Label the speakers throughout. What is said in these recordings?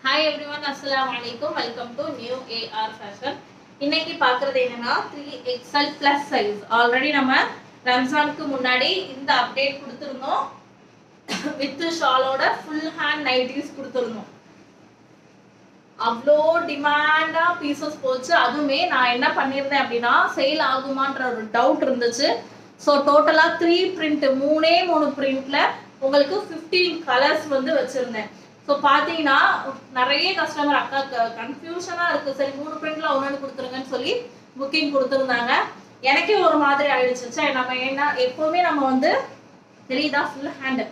Speaker 1: Hi everyone, assalamu alaikum. Welcome to new AR fashion. இன்னைக்கு பார்க்கிறது என்னன்னா 3XL plus size. ஆல்ரெடி நம்ம ரம்ஜானுக்கு முன்னாடி இந்த அப்டேட் கொடுத்திருந்தோம். வித் ஷாலோட ஃபுல் ஹேண்ட் நைட்டிஸ் கொடுத்திருந்தோம். அவ்வளோ டிமாண்டா பீசஸ் போச்சு. அதுவுமே நான் என்ன பண்ணியிருந்தேன் அப்படின்னா சேல் ஆகுமான்ற ஒரு டவுட் இருந்துச்சு. ஸோ டோட்டலாக 3 பிரிண்ட் 3 பிரிண்ட்ல உங்களுக்கு 15 கலர்ஸ் வந்து வச்சிருந்தேன். ஸோ பார்த்தீங்கன்னா நிறைய கஸ்டமர் அக்கா கன்ஃபியூஷனாக இருக்குது, சரி 3 பிரிண்ட்ல ஒன்று கொடுத்துருங்கன்னு சொல்லி புக்கிங் கொடுத்துருந்தாங்க. எனக்கே ஒரு மாதிரி ஆயிடுச்சு. சரி நம்ம என்ன எப்போவுமே நம்ம வந்து தெரியுதா ஃபுல் ஹேண்டு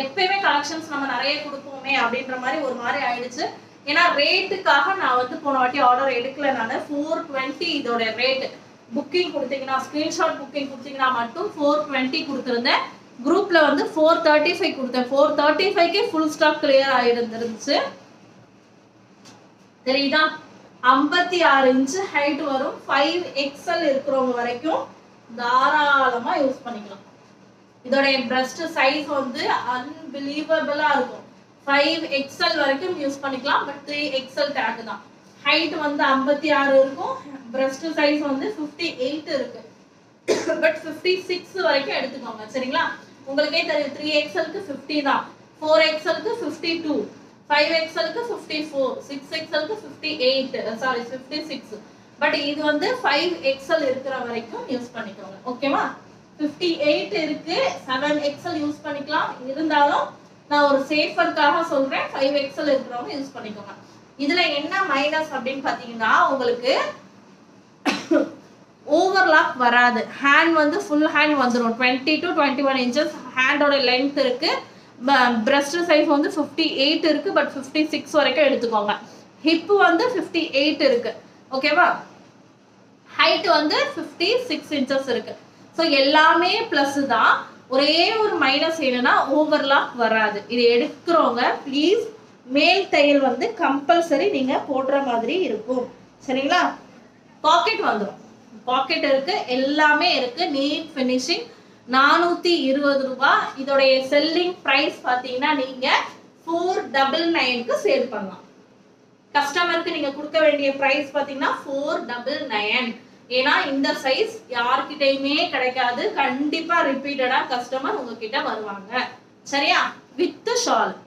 Speaker 1: எப்பயுமே கலெக்ஷன்ஸ் நம்ம நிறைய கொடுப்போமே அப்படின்ற மாதிரி ஒரு மாதிரி ஆயிடுச்சு. ஏன்னா ரேட்டுக்காக நான் வந்து போன வாட்டி ஆர்டர் எடுக்கல. நான் 420 இதோட ரேட். புக்கிங் கொடுத்தீங்கன்னா ஸ்கிரீன்ஷாட் புக்கிங் கொடுத்தீங்கன்னா மட்டும் 420 கொடுத்துருந்தேன். குரூப்ல வந்து 435 கொடுத்தேன். 435க்கு ஃபுல் ஸ்டாக் கிளியர் ஆயிருந்துருந்துச்சு. தெரியுதா 56 இன்ச் ஹைட் வரும். 5XL இருக்கிறவங்க வரைக்கும் தாராளமா யூஸ் பண்ணிக்கலாம். இதோட பிரஸ்ட் சைஸ் வந்து அன்பிலீவபிளா இருக்கும். 5XL வரைக்கும் யூஸ் பண்ணிக்கலாம். பட் 3XL டேக் தான். ஹைட் வந்து 56 இருக்கும். பிரஸ்ட் சைஸ் வந்து 58 இருக்கு. பட் 56 வரைக்கும் எடுத்துக்கோங்க சரிங்களா. உங்களுக்கே தெரியும் 3XLக்கு 50 தான், 4XLக்கு 52, 5XLக்கு 54, 6XLக்கு 58, சாரி 56. பட் இது வந்து 5XL இருக்கிற வரைக்கும் யூஸ் பண்ணிக்கோங்க. ஓகேவா? 58 இருக்கு, 7XL யூஸ் பண்ணிக்கலாம். இருந்தாலும் நான் ஒரு சேஃபர்க்காக சொல்றேன், 5XL இருக்கிறவங்க யூஸ் பண்ணிக்கோங்க. இதுல என்ன மைனஸ் அப்படின்னு பாத்தீங்கன்னா உங்களுக்கு ஓவர்லாக் வராது. ஹேண்ட் வந்து ஃபுல் ஹேண்ட் வந்துடும். 20 to 21 இன்ச்சஸ் ஹேண்டோட லென்த் இருக்கு. பிரஸ்ட் சைஸ் வந்து 58 இருக்கு. பட் 56 வரைக்கும் எடுத்துக்கோங்க. ஹிப் வந்து 58 இருக்கு. ஓகேவா? ஹைட் வந்து 56 இன்ச்சஸ் இருக்கு. ஸோ எல்லாமே பிளஸ் தான். ஒரே ஒரு மைனஸ் என்னன்னா ஓவர்லாக் வராது. இது எடுக்கிறவங்க ப்ளீஸ் மேல் தையல் வந்து கம்பல்சரி நீங்க போடுற மாதிரி இருக்கும் சரிங்களா. பாக்கெட் வந்துடும். பாக்கெட் இருக்கு, எல்லாமே இருக்கு. NEET finishing. 420 ரூபாய். இதோடைய செல்லிங் பிரைஸ் பாத்தீங்கன்னா நீங்க 499க்கு சேல் பண்ணலாம். கஸ்டமருக்கு நீங்க கொடுக்க வேண்டிய பிரைஸ் பாத்தீங்கன்னா 499. ஏன்னா இந்த சைஸ் யார்கிட்டயுமே கிடைக்காது. கண்டிப்பா ரிப்பீட்டடா கஸ்டமர் உங்ககிட்ட வருவாங்க சரியா. With shawl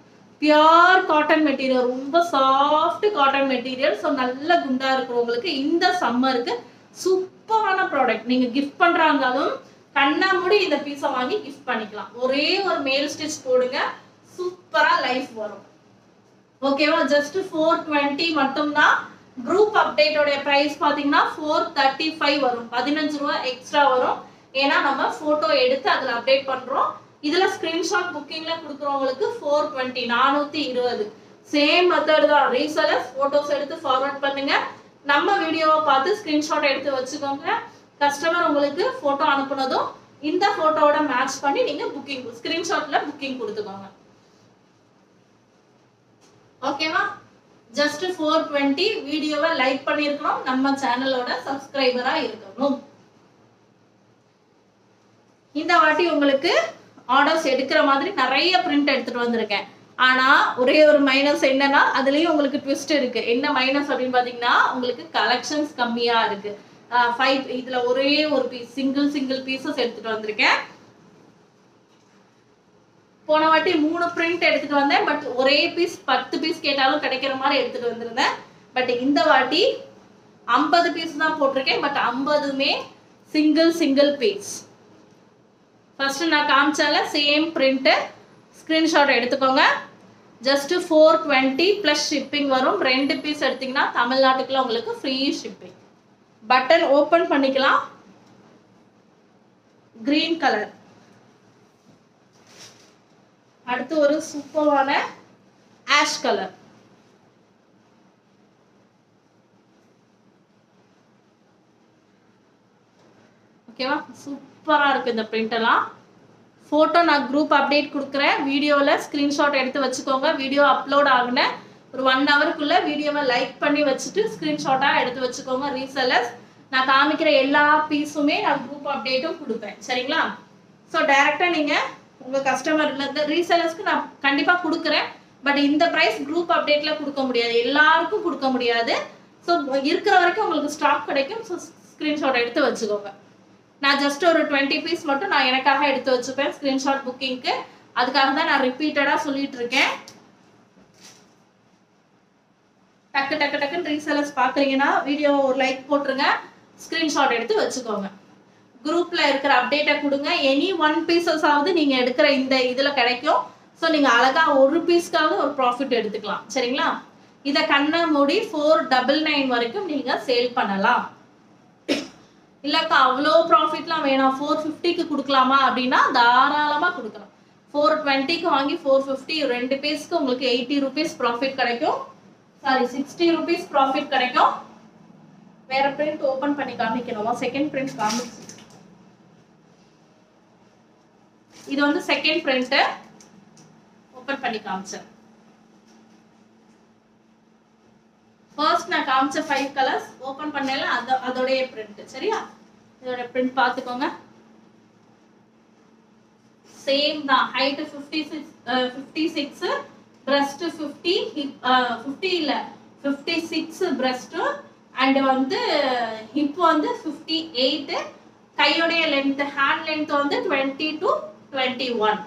Speaker 1: pure cotton material, ரொம்ப சாஃப்ட் காட்டன் மெட்டீரியல். ஸோ நல்ல குண்டா இருக்கிறவங்களுக்கு இந்த சம்மருக்கு சூப்பரான ப்ராடக்ட். நீங்க கிஃப்ட் பண்றாங்களும் கண்ணா மூடி இந்த பீஸை வாங்கி கிஃப்ட் பண்ணிக்கலாம். ஒரே ஒரு மேல் ஸ்டிச் போடுங்க, சூப்பரா லைஃப் வரும். ஓகேவா? ஜஸ்ட் 420 மட்டும்தான். குரூப் அப்டேட்டோட பிரைஸ் பாத்தீங்கன்னா 435 வரும். 15 ரூபாய் எக்ஸ்ட்ரா வரும். ஏன்னா நம்ம போட்டோ எடுத்து அதுல அப்டேட் பண்றோம். இதுல ஸ்கிரீன்ஷாட் புக்கிங்ல கொடுக்குறவங்களுக்கு 420 420. சேம் மெத்தட் தான். ரீசெல்லர்ஸ் போட்டோஸ் எடுத்து ஃபார்வர்ட் பண்ணுங்க. நம்ம வீடியோவை பார்த்து ஸ்கிரீன்ஷாட் எடுத்து வச்சுக்கோங்க. கஸ்டமர் உங்களுக்கு போட்டோ அனுப்புனதும் இந்த போட்டோவோட மேட்ச் பண்ணி நீங்க புக்கிங் ஸ்கிரீன்ஷாட்ல புக்கிங் கொடுத்துக்கோங்க. ஓகேவா? ஜஸ்ட் 420. வீடியோவை லைக் பண்ணிருக்கணும், நம்ம சேனலோட சப்ஸ்கிரைபரா இருக்கணும். இந்த வாட்டி உங்களுக்கு ஆர்டர்ஸ் எடுக்கிற மாதிரி நிறைய பிரிண்ட் எடுத்துட்டு வந்திருக்கேன். ஆனா ஒரே ஒரு மைனஸ் என்னன்னா அதுலயும் உங்களுக்கு ட்விஸ்ட் இருக்கு. என்ன மைனஸ் அப்படின்னு பாத்தீங்கன்னா உங்களுக்கு கலெக்ஷன்ஸ் கம்மியா இருக்கு. 5 இதுல ஒரே ஒரு பீஸ் சிங்கிள் பீசஸ் எடுத்துட்டு வந்திருக்கேன். போன வாட்டி 3 பிரிண்ட் எடுத்துட்டு வந்தேன். பட் ஒரே பீஸ் 10 பீஸ் கேட்டாலும் கிடைக்கிற மாதிரி எடுத்துட்டு வந்திருந்தேன். பட் இந்த வாட்டி 50 பீஸ் தான் போட்டிருக்கேன். பட் 50மே சிங்கிள் பீஸ். ஃபர்ஸ்ட் நான் காமிச்சால சேம் பிரிண்ட். ஸ்கிரீன்ஷாட் எடுத்துக்கோங்க. ஜஸ்ட் 420 பிளஸ் ஷிப்பிங் வரும். 2 பீஸ் எடுத்தீங்கன்னா தமிழ்நாட்டுக்குள்ள உங்களுக்கு ஃப்ரீ ஷிப்பிங். பட்டன் ஓபன் பண்ணிக்கலாம். Green colour. அடுத்து ஒரு சூப்பரான ஆஷ் கலர். ஓகேவா? சூப்பரா இருக்கு இந்த பிரிண்ட் எல்லாம். போட்டோ நான் குரூப் அப்டேட் கொடுக்குறேன். வீடியோவில் ஸ்கிரீன்ஷாட் எடுத்து வச்சுக்கோங்க. வீடியோ அப்லோட் ஆகுன ஒரு 1 ஹவருக்குள்ள வீடியோவை லைக் பண்ணி வச்சுட்டு ஸ்கிரீன்ஷாட்டா எடுத்து வச்சுக்கோங்க. ரீசெல்லர்ஸ் நான் காமிக்கிற எல்லா பீஸுமே நான் குரூப் அப்டேட்டும் கொடுப்பேன் சரிங்களா. ஸோ டைரக்டா நீங்க உங்க கஸ்டமர்ல இருந்து ரீசெல்லர்ஸ்க்கு நான் கண்டிப்பா கொடுக்குறேன். பட் இந்த பிரைஸ் குரூப் அப்டேட்ல கொடுக்க முடியாது, எல்லாருக்கும் கொடுக்க முடியாது. ஸோ இருக்கிற வரைக்கும் உங்களுக்கு ஸ்டாக் கிடைக்கும். ஸோ ஸ்கிரீன்ஷாட் எடுத்து வச்சுக்கோங்க. நான் ஜஸ்ட் ஒரு 20 பீஸ் மட்டும் நான் எனக்காக எடுத்து வச்சுப்பேன் ஸ்கிரீன்ஷாட் புக்கிங்க்கு. அதுக்காக தான் நான் ரிப்பீட்டடா சொல்லிட்டு இருக்கேன். டக்கு டக்கு டக்குன்னு ரீசெல்லர்ஸ் பாக்குறீங்கன்னா வீடியோ ஒரு லைக் போட்டுருங்க, ஸ்கிரீன்ஷாட் எடுத்து வச்சுக்கோங்க. குரூப்ல இருக்கிற அப்டேட்டை கொடுங்க. எனி 1 பீசஸ் ஆவது நீங்க எடுக்கிற இந்த இதுல கிடைக்கும். ஸோ நீங்க அழகா ஒரு பீஸ்க்காவது ஒரு ப்ராஃபிட் எடுத்துக்கலாம். சரிங்களா? இதை கண்ணை மூடி 499 வரைக்கும் நீங்க சேல் பண்ணலாம். இல்லக்கா அவ்வளோ ப்ராஃபிட்லாம் வேணாம், 450க்கு கொடுக்கலாமா அப்படின்னா தாராளமா கொடுக்கலாம். 420க்கு வாங்கி 450 2 பீஸ்க்கு உங்களுக்கு 80 rupees ப்ராஃபிட் கிடைக்கும். சாரி 60 rupees ப்ராஃபிட் கிடைக்கும். வேற பிரிண்ட் ஓபன் பண்ணி காமிக்கணுமா? செகண்ட் பிரிண்ட் காமிச்சு, இது வந்து செகண்ட் பிரிண்ட் ஓபன் பண்ணி காமிச்சேன். ஃபர்ஸ்ட் நான் காமிச்ச 5 கலர்ஸ் ஓபன் பண்ணல, அதோடைய பிரிண்ட். சரியா? இதோட பிரிண்ட் பாத்துக்கோங்க. சேம் தான். ஹைட் 56, பிரஸ்ட் 50, ஹிப் 50 இல்ல 56 பிரஸ்ட் அண்ட் வந்து ஹிப் வந்து 58, கையோடைய லென்த் ஹேண்ட் லென்த் வந்து 20 to 21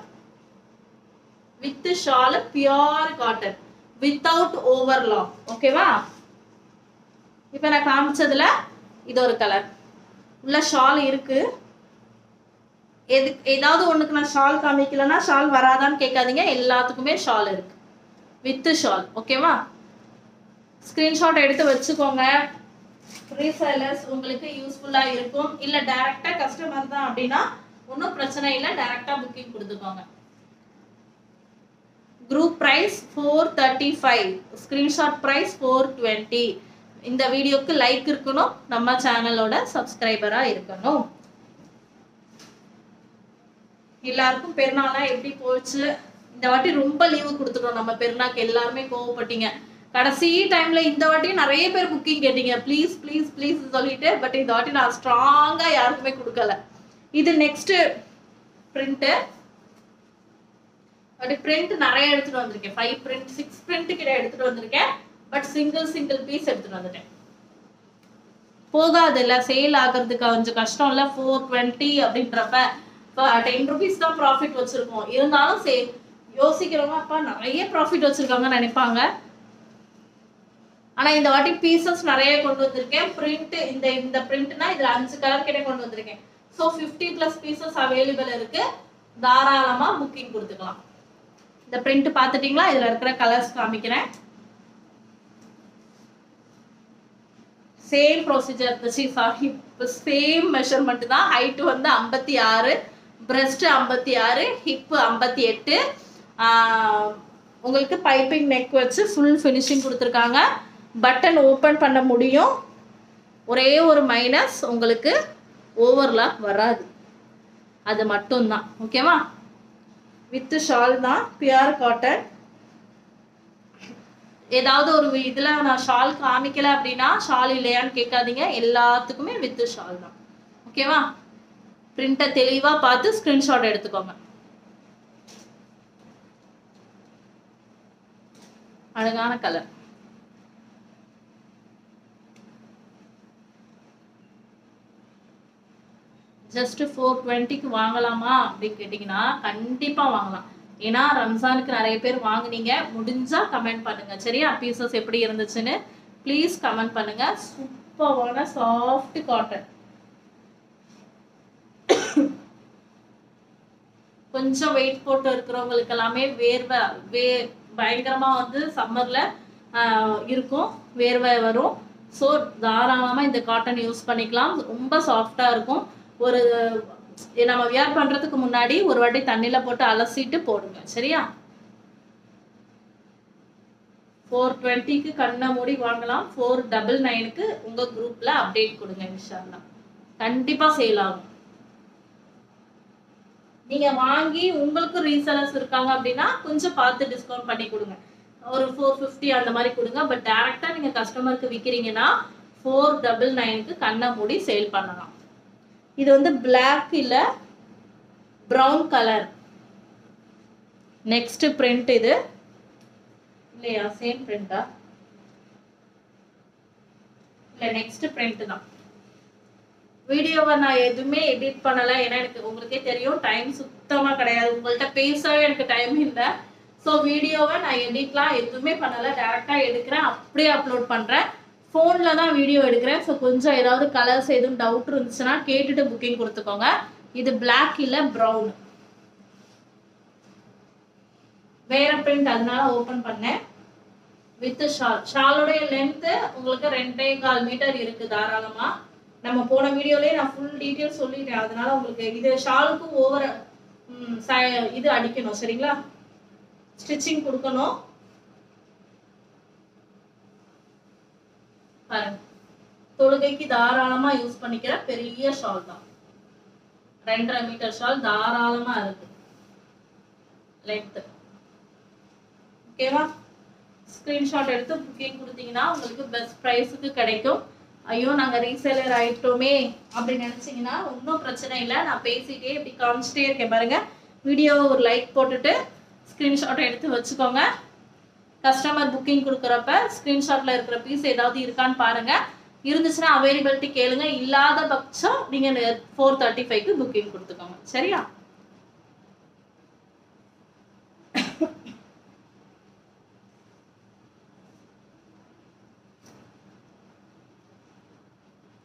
Speaker 1: with shawl pure cotton without overlock. ஓகேவா? இப்போ நான் காமிச்சதுல இது ஒரு கலர் உள்ள ஷால் இருக்கு. ஏதாவது ஒண்ணுக்கு நான் ஷால் காமிக்கலன்னா ஷால் வராதான்னு கேட்காதீங்க, எல்லாத்துக்குமே ஷால் இருக்கு வித் ஷால். ஓகேவா? ஸ்கிரீன்ஷாட் எடுத்து வச்சுக்கோங்க. ரீசெல்லர்ஸ் உங்களுக்கு யூஸ்ஃபுல்லா இருக்கும். இல்ல டைரக்டா கஸ்டமர் தான் அப்படின்னா ஒன்றும் பிரச்சனை இல்லை, டைரக்டா புக்கிங் கொடுத்துக்கோங்க. Group price 435, screenshot price 420. இந்த வீடியோக்கு லைக் இருக்கணும், நம்ம சேனலோட சப்ஸ்கிரைபரா இருக்கணும். எல்லாருக்கும் பெருநாளா எப்படி போச்சு? இந்த வாட்டி ரொம்ப லீவு கொடுத்துட்டோம் நம்ம பெருநாக்கு. எல்லாருமே கோவப்பட்டீங்க கடைசி டைம்ல. இந்த வாட்டி நிறைய பேர் புக்கிங் கேட்டீங்க, ப்ளீஸ் ப்ளீஸ் ப்ளீஸ் சொல்லிட்டு. பட் இந்த வாட்டி நான் ஸ்ட்ராங்கா யாருக்குமே கொடுக்கல. இது நெக்ஸ்ட் பிரிண்ட். அப்படி பிரிண்ட் நிறைய எடுத்துட்டு வந்திருக்கேன். 5 பிரிண்ட் 6 பிரிண்ட் கிட்ட எடுத்துட்டு வந்திருக்கேன். பட் சிங்கிள் பீஸ் எடுத்துட்டு வந்துட்டேன். போகாது இல்ல, சேல் ஆகிறதுக்கு கொஞ்சம் கஷ்டம் இல்ல. 420 அப்படின்றப்ப 10 rupees தான் ப்ராஃபிட் வச்சிருக்கோம். இருந்தாலும் யோசிக்கிறவங்க அப்பா நிறைய ப்ராஃபிட் வச்சிருக்காங்கன்னு நினைப்பாங்க. ஆனா இந்த வாட்டி பீசஸ் நிறைய கொண்டு வந்திருக்கேன். பிரிண்ட் இந்த பிரிண்ட்னா இதுல 5 கலர் கிட்ட கொண்டு வந்திருக்கேன். ஸோ 50+ பீசஸ் அவைலபிள் இருக்கு. தாராளமா புக்கிங் கொடுத்துக்கலாம். இந்த பிரிண்ட் பாத்துட்டீங்களா? இதுல இருக்கிற கலர்ஸ் காமிக்கிறேன். சேம் ப்ரொசீஜர் இருந்துச்சு. சாரி, சேம் மெஷர்மெண்ட் தான். ஹைட் வந்து 56, பிரஸ்ட் 56, ஹிப் 58. உங்களுக்கு பைப்பிங் நெக் வச்சு ஃபுல் ஃபினிஷிங் கொடுத்துருக்காங்க. பட்டன் ஓப்பன் பண்ண முடியும். ஒரே ஒரு மைனஸ், உங்களுக்கு ஓவர்லாக் வராது, அது மட்டும்தான். ஓகேவா? வித் ஷால் தான், பியூர் காட்டன். ஏதாவது ஒரு இதுல நான் ஷால் காமிக்கல அப்படின்னா ஷால் இல்லையான்னு கேட்காதீங்க, எல்லாத்துக்குமே வித் ஷால் தான். ஓகேவா? பிரிண்ட்டை தெளிவா பார்த்து ஸ்கிரீன்ஷாட் எடுத்துக்கோங்க. அழகான கலர். ஜஸ்ட் 420க்கு வாங்கலாமா அப்படின்னு கேட்டீங்கன்னா கண்டிப்பா வாங்கலாம். ஏன்னா ரம்ஜானுக்கு நிறைய பேர் வாங்குனீங்க. முடிஞ்சா கமெண்ட் பண்ணுங்க. சரியா? பீசஸ் எப்படி இருந்துச்சுன்னு ப்ளீஸ் கமெண்ட் பண்ணுங்க. சூப்பரான சாஃப்ட் காட்டன். கொஞ்சம் வெயிட் போட்டு இருக்கிறவங்களுக்கு எல்லாமே பயங்கரமா வந்து சம்மர்ல இருக்கும், வேர்வை வரும். ஸோ தாராளமா இந்த காட்டன் யூஸ் பண்ணிக்கலாம். ரொம்ப சாஃப்டா இருக்கும். ஒரு நம்ம வியர் பண்றதுக்கு முன்னாடி ஒரு வாட்டி தண்ணில போட்டு அலசிட்டு போடுங்க. சரியா? 420க்கு கண்ணை மூடி வாங்கலாம். 499க்கு உங்க குரூப்ல அப்டேட் கொடுங்க. இன்ஷாஅல்லாஹ் கண்டிப்பா சேல் ஆகும். நீங்க வாங்கி உங்களுக்கு ரீசெலர்ஸ் இருக்காங்க அப்படின்னா கொஞ்சம் பார்த்து டிஸ்கவுண்ட் பண்ணி கொடுங்க. ஒரு 450 அந்த மாதிரி கொடுங்க. பட் டைரக்டா நீங்க கஸ்டமருக்கு விக்கிறீங்கன்னா 499க்கு கண்ணை மூடி சேல் பண்ணலாம். இது வந்து பிளாக் இல்ல பிரவுன் கலர். Next print. இது இல்லையா? சேம் பிரிண்டா? இல்ல நெக்ஸ்ட் பிரிண்ட் தான். வீடியோவை நான் எதுவுமே எடிட் பண்ணல. ஏன்னா எனக்கு உங்களுக்கே தெரியும் டைம் சுத்தமா கிடையாது. உங்கள்கிட்ட பேசவே எனக்கு டைம் இல்லை. ஸோ வீடியோவை நான் எடிட்லாம் எதுவுமே பண்ணல. டைரக்டா எடுக்கிறேன், அப்படியே அப்லோட் பண்றேன். ஃபோன்ல தான் வீடியோ எடுக்கிறேன். ஸோ கொஞ்சம் ஏதாவது கலர்ஸ் எதுவும் டவுட் இருந்துச்சுன்னா கேட்டுட்டு புக்கிங் கொடுத்துக்கோங்க. இது பிளாக் இல்ல ப்ரௌன், வேற பிரிண்ட், அதனால ஓபன் பண்ணேன். With shawl. ஷாலோடைய லென்த் உங்களுக்கு 2.25 மீட்டர் இருக்கு தாராளமா. நம்ம போன வீடியோலயே நான் ஃபுல் டீடைல் சொல்லிட்டேன். அதனால உங்களுக்கு இது ஷாலுக்கு ஓவர் இது அடிக்கணும், சரிங்களா? ஸ்டிச்சிங் கொடுக்கணும். பாருங்க, தொழுகைக்கு தாராளமா யூஸ் பண்ணிக்கிற பெரிய ஷால் தான். 2.5 மீட்டர் ஷால் தாராளமா இருக்கு லென்த். ஓகேவா? ஸ்கிரீன்ஷாட் எடுத்து புக்கிங் கொடுத்தீங்கன்னா உங்களுக்கு பெஸ்ட் ப்ரைஸுக்கு கிடைக்கும். ஐயோ நாங்க ரீசேலர் ஆயிட்டோமே அப்படின்னு நினைச்சீங்கன்னா ஒன்றும் பிரச்சனை இல்லை. நான் பேசிட்டே இப்படி காமிச்சிட்டே இருக்கேன் பாருங்க. வீடியோவை ஒரு லைக் போட்டுட்டு ஸ்கிரீன்ஷாட் எடுத்து வச்சுக்கோங்க. கஸ்டமர் புக்கிங் கொடுக்குறப்ப ஸ்கிரீன்ஷாட்ல இருக்கிற பீஸ் ஏதாவது இருக்கான்னு பாருங்க. இருந்துச்சுன்னா அவைலபிலிட்டி கேளுங்க. இல்லாத பட்சம் நீங்க 435க்கு புக்கிங் கொடுத்துக்கோங்க, சரியா?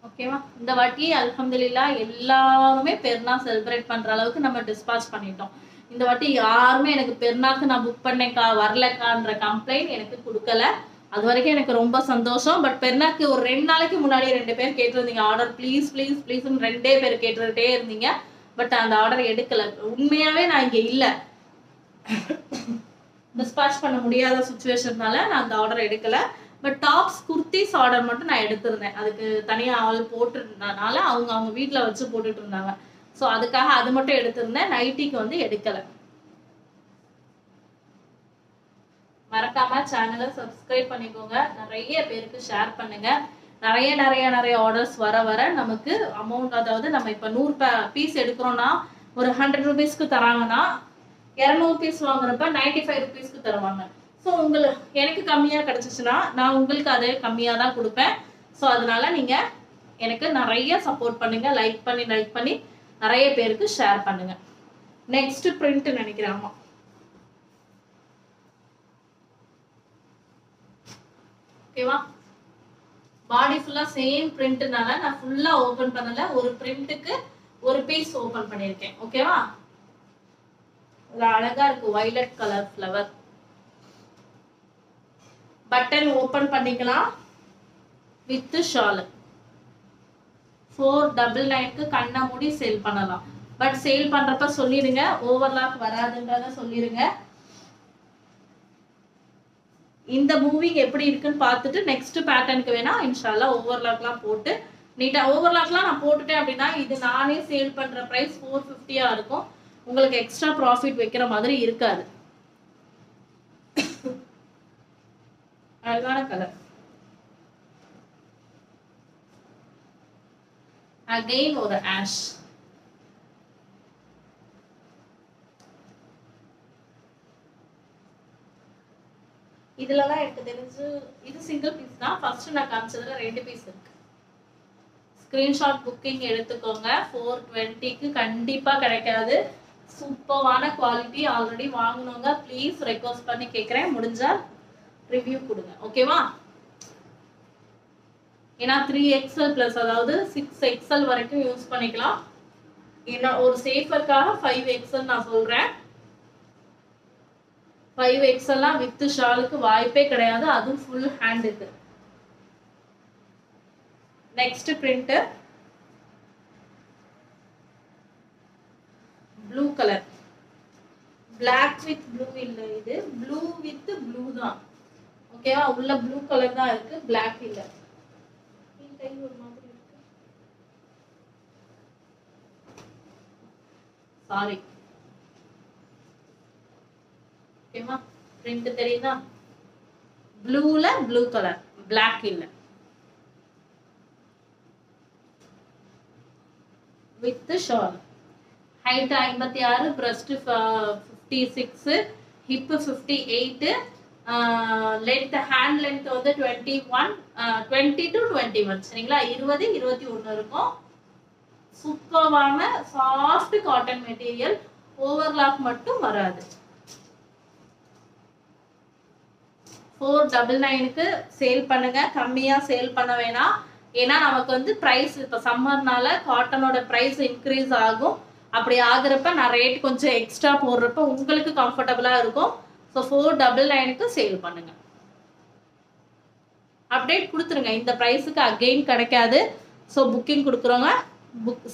Speaker 1: ஓகேவா? இந்த வாட்டி அல்ஹம்துலில்லாஹ் எல்லாருமே பெருநாள் செலிப்ரேட் பண்ற அளவுக்கு நம்ம டிஸ்பாச் பண்ணிட்டோம். இந்த வாட்டி யாருமே எனக்கு பெருநாளுக்கு நான் புக் பண்ணேக்கா வரலக்கான்ற கம்ப்ளைண்ட் எனக்கு கொடுக்கல. அது வரைக்கும் எனக்கு ரொம்ப சந்தோஷம். பட் பெருநாளுக்கு ஒரு 2 நாளைக்கு முன்னாடி 2 பேர் கேட்டிருந்தீங்க ஆர்டர், ப்ளீஸ் ப்ளீஸ் ப்ளீஸ்ன்னு 2 பேர் கேட்டுக்கிட்டே இருந்தீங்க. பட் அந்த ஆர்டர் எடுக்கல. உண்மையாவே நான் இங்க இல்ல, டிஸ்பாச் பண்ண முடியாத சுச்சுவேஷன்னால நான் அந்த ஆர்டர் எடுக்கல. பட் டாப்ஸ் குர்த்திஸ் ஆர்டர் மட்டும் நான் எடுத்திருந்தேன். அதுக்கு தனியா ஆள் போட்டுருந்தனால அவங்க வீட்டுல வச்சு போட்டுட்டு இருந்தாங்க. ஸோ அதுக்காக அது மட்டும் எடுத்திருந்தேன். நைட்டிக்கு வந்து எடுக்கல. மறக்காம சேனலை சப்ஸ்கிரைப் பண்ணிக்கோங்க. நிறைய பேருக்கு ஷேர் பண்ணுங்க. நிறைய நிறைய நிறைய ஆர்டர்ஸ் வர வர நமக்கு அமௌண்ட், அதாவது நம்ம இப்ப 100 பீஸ் எடுக்கிறோம்னா ஒரு 100 ருபீஸ்க்கு தராங்கன்னா 200 பீஸ் வாங்குறப்ப 95 ருபீஸ்க்கு தருவாங்க. ஸோ உங்களுக்கு எனக்கு கம்மியா கிடைச்சிச்சுன்னா நான் உங்களுக்கு அதே கம்மியா தான் கொடுப்பேன். ஸோ அதனால நீங்க எனக்கு நிறைய சப்போர்ட் பண்ணுங்க. லைக் பண்ணி நிறைய பேருக்கு ஷேர் பண்ணுங்க. நெக்ஸ்ட் பிரிண்ட் நினைக்கிறேன். ஆமா, ஓகேவா? பாடி ஃபுல்லா சேம் பிரிண்ட்னால நான் ஃபுல்லா ஓபன் பண்ணல. ஒரு பிரிண்ட்டுக்கு ஒரு பீஸ் ஓபன் பண்ணிருக்கேன். ஓகேவா? இது அழகா இருக்கு, violet colour flower. Button open பண்ணிக்கலாம் வித் ஷால். 499க்கு கண்ணை மூடி சேல் பண்ணலாம். பட் சேல் பண்றப்ப சொல்லிருங்க, ஓவர்லாக் வராதுன்றத சொல்லிருங்க. இந்த மூவிங் எப்படி இருக்குன்னு பார்த்துட்டு நெக்ஸ்ட் பேட்டர்னுக்கு வேணா இன்ஷால்லா ஓவர்லாக்லாம் போட்டு நீட்டா, ஓவர்லாக்லாம் நான் போட்டுட்டேன் அப்படின்னா இது நானே சேல் பண்ற பிரைஸ் 450 இருக்கும். உங்களுக்கு எக்ஸ்ட்ரா ப்ராஃபிட் வைக்கிற மாதிரி இருக்காது. அழகான கலர். அகைன் ஒரு ஆஷ். இதுலலாம் எனக்கு தெரிஞ்சு இது சிங்கிள் பீஸ் தான். ஃபர்ஸ்ட் நான் காமிச்சதுல 2 பீஸ் இருக்கு. ஸ்கிரீன்ஷாட் புக்கிங் எடுத்துக்கோங்க. 420க்கு கண்டிப்பா கிடைக்காது. சூப்பரான குவாலிட்டி. ஆல்ரெடி வாங்குனவங்க ப்ளீஸ் ரெக்வஸ்ட் பண்ணி கேட்குறேன், முடிஞ்சா ரிவ்யூ கொடுங்க. ஓகேவா? ஏன்னா 3XL பிளஸ், அதாவது 6XL வரைக்கும் யூஸ் பண்ணிக்கலாம். ஏன்னா ஒரு சேஃபருக்காக 5XL நான் சொல்றேன். 5XLலாம் வித் ஷாலுக்கு வாய்ப்பே கிடையாது. அதுவும் ஃபுல் ஹேண்டுக்கு. Next print blue colour. Black with blue இல்ல, இது ப்ளூ வித் ப்ளூ தான். ஓகேவா? உள்ள ப்ளூ கலர் தான் இருக்கு, பிளாக் இல்ல. ஒரு மாதிரி இருக்கு, சாரி. ஓகேவா? பிரிண்ட் தெரியுதா? ப்ளூல ப்ளூ கலர், பிளாக் இல்ல. With shawl. Height 56, breast 56, hip 58, length hand length வந்து 20 to 21 சரிங்களா 20 21 இருக்கும் சூப்பரான சாஃப்ட் காட்டன் மெட்டீரியல் ஓவர்லாக் மட்டும் வராது 499 க்கு சேல் பண்ணுங்க கம்மியா சேல் பண்ண வேணாம் ஏன்னா நமக்கு வந்து பிரைஸ் இப்ப சம்மர்னால காட்டனோட பிரைஸ் இன்க்ரீஸ் ஆகும் அப்படி ஆகுறப்ப நான் ரேட் கொஞ்சம் எக்ஸ்ட்ரா போடுறப்ப உங்களுக்கு கம்ஃபர்டபுளா இருக்கும் ஸோ 499 க்கு சேல் பண்ணுங்க அப்டேட் கொடுத்துருங்க இந்த பிரைஸுக்கு அகைன் கிடைக்காது ஸோ புக்கிங் கொடுக்குறோங்க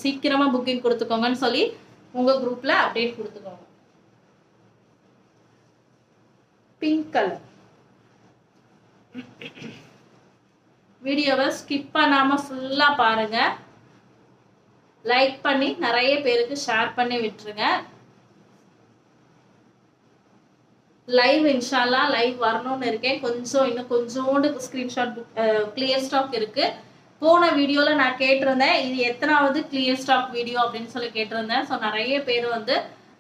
Speaker 1: சீக்கிரமா புக்கிங் கொடுத்துக்கோங்கன்னு சொல்லி உங்க குரூப்ல அப்டேட் கொடுத்துக்கோங்க பிங்க் கலர் வீடியோவை ஸ்கிப் பண்ணாம ஃபுல்லா பாருங்க லைக் பண்ணி நிறைய பேருக்கு ஷேர் பண்ணி விட்டுருங்க லைவ் இன்ஷால்லா லைவ் வரணும்னு இருக்கேன் கொஞ்சம் இன்னும் கொஞ்சோண்டு ஸ்கிரீன்ஷாட் கிளியர் ஸ்டாக் இருக்கு போன வீடியோல நான் கேட்டிருந்தேன் இது எத்தனாவது கிளியர் ஸ்டாக் வீடியோ அப்படின்னு சொல்லி கேட்டிருந்தேன் ஸோ நிறைய பேர் வந்து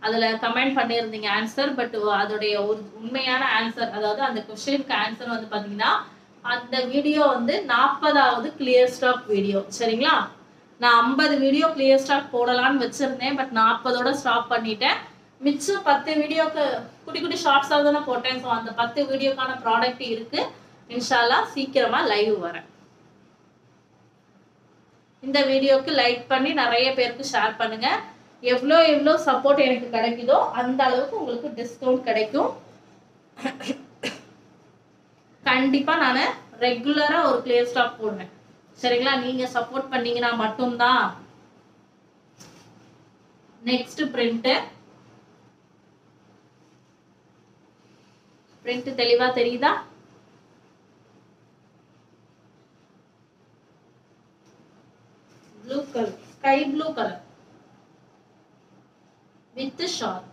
Speaker 1: அதுல கமெண்ட் பண்ணியிருந்தீங்க ஆன்சர் பட் அதோடைய ஒரு உண்மையான ஆன்சர் அதாவது அந்த கொஸ்டினுக்கு ஆன்சர் வந்து பாத்தீங்கன்னா அந்த வீடியோ வந்து 40வது கிளியர் ஸ்டாக் வீடியோ சரிங்களா நான் 50 வீடியோ கிளியர் ஸ்டாக் போடலாம்னு வச்சிருந்தேன் பட் 40ஓட ஸ்டாப் பண்ணிட்டேன் மிச்சம் 10 வீடியோக்கு குட்டி குட்டி ஷார்ட்ஸா தானே போட்டேன் ஸோ அந்த 10 வீடியோக்கான ப்ராடக்ட் இருக்கு இன்ஷால்லா சீக்கிரமா லைவ் வரேன் இந்த வீடியோக்கு லைக் பண்ணி நிறைய பேருக்கு ஷேர் பண்ணுங்க எவ்வளோ சப்போர்ட் எனக்கு கிடைக்குதோ அந்த அளவுக்கு உங்களுக்கு டிஸ்கவுண்ட் கிடைக்கும் கண்டிப்பா நான் ரெகுலரா ஒரு கிளியர் ஸ்டாக் போடுவேன் சரிங்களா நீங்க சப்போர்ட் பண்ணீங்கன்னா மட்டும்தான் நெக்ஸ்ட் பிரிண்ட் தெளிவா தெரியுதா blue colour sky blue colour with shawl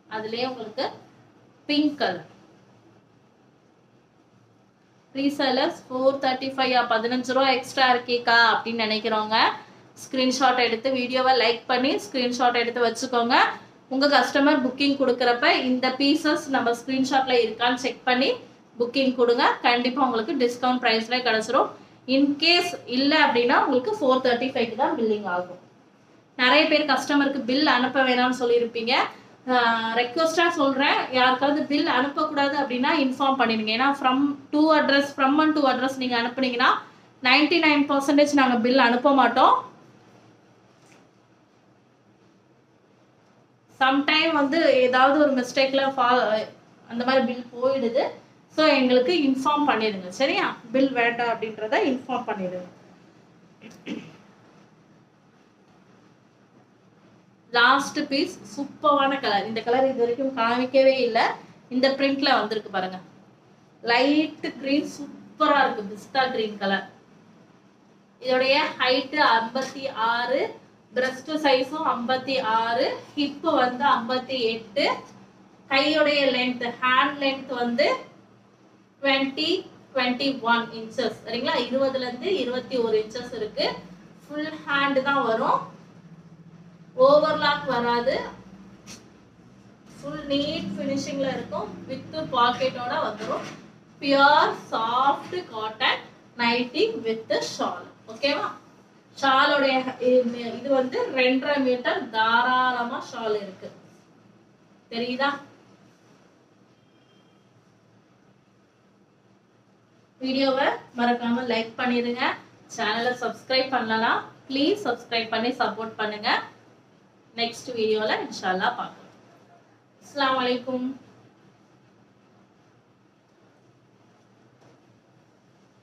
Speaker 1: அதுலயே உங்களுக்கு பிங்க் கலர் ரீசெல்லர்ஸ் 435 15 ரூபா எக்ஸ்ட்ரா இருக்கேக்கா அப்படின்னு நினைக்கிறவங்க ஸ்கிரீன்ஷாட் எடுத்து வீடியோவை லைக் பண்ணி ஸ்கிரீன்ஷாட் எடுத்து வச்சுக்கோங்க உங்க கஸ்டமர் புக்கிங் கொடுக்கறப்ப இந்த பீசஸ் நம்ம ஸ்கிரீன்ஷாட்ல இருக்கான்னு செக் பண்ணி புக்கிங் கொடுங்க கண்டிப்பா உங்களுக்கு டிஸ்கவுண்ட் பிரைஸ்ல கிடைச்சிரும் இன்கேஸ் இல்ல அப்படின்னா உங்களுக்கு 435 தான் பில்லிங் ஆகும் நிறைய பேர் கஸ்டமருக்கு பில் அனுப்ப வேணாம்னு சொல்லியிருப்பீங்க ரெக்வஸ்டா சொல்றேன் யாருக்காவது பில் அனுப்பக்கூடாது அப்படின்னா இன்ஃபார்ம் பண்ணிடுங்க ஏன்னா ஃப்ரம் அண்ட் டு அட்ரஸ் நீங்க அனுப்புனீங்கன்னா 99% நாங்க பில் அனுப்ப மாட்டோம் சம்டைம் வந்து ஏதாவது ஒரு மிஸ்டேக்ல அந்த மாதிரி பில் போயிடுது ஸோ எங்களுக்கு இன்ஃபார்ம் பண்ணிடுங்க சரியா பில் வேண்டாம் அப்படின்றத இன்ஃபார்ம் பண்ணிடுங்க லாஸ்ட் பீஸ் சூப்பரான கலர் இந்த கலர் இது வரைக்கும் காமிக்கவே இல்லை இந்த பிரிண்ட்ல வந்திருக்கு பாருங்க லைட் கிரீன் சூப்பரா இருக்கு பிஸ்தா கிரீன் கலர் இதோடைய ஹைட் 56 பிரஸ்ட் சைஸும் 56 ஹிப் வந்து 58 கையோடைய லென்த் ஹேண்ட் லென்த் வந்து 21 இன்ச்சஸ் சரிங்களா 20ல இருந்து 21 இன்ச்சஸ் இருக்கு ஃபுல் ஹேண்ட் தான் வரும் ஓவர்லாக் வராது ஃபுல் நீட் ஃபினிஷிங்ல இருக்கும் வித் பாக்கெட்டோட வந்துரும் pure soft cotton nightie with shawl ஓகேவா ஷாலோட இது வந்து 2.5 மீட்டர் தாராளமா ஷால் இருக்கு தெரியுதா வீடியோவை மறக்காம லைக் பண்ணிருங்க சேனலை சப்ஸ்கிரைப் பண்ணலாம் ப்ளீஸ் சப்ஸ்கிரைப் பண்ணி சப்போர்ட் பண்ணுங்க நெக்ஸ்ட் வீடியோல இன்ஷால்லா பார்க்கலாம் அஸ்ஸலாமு அலைக்கும்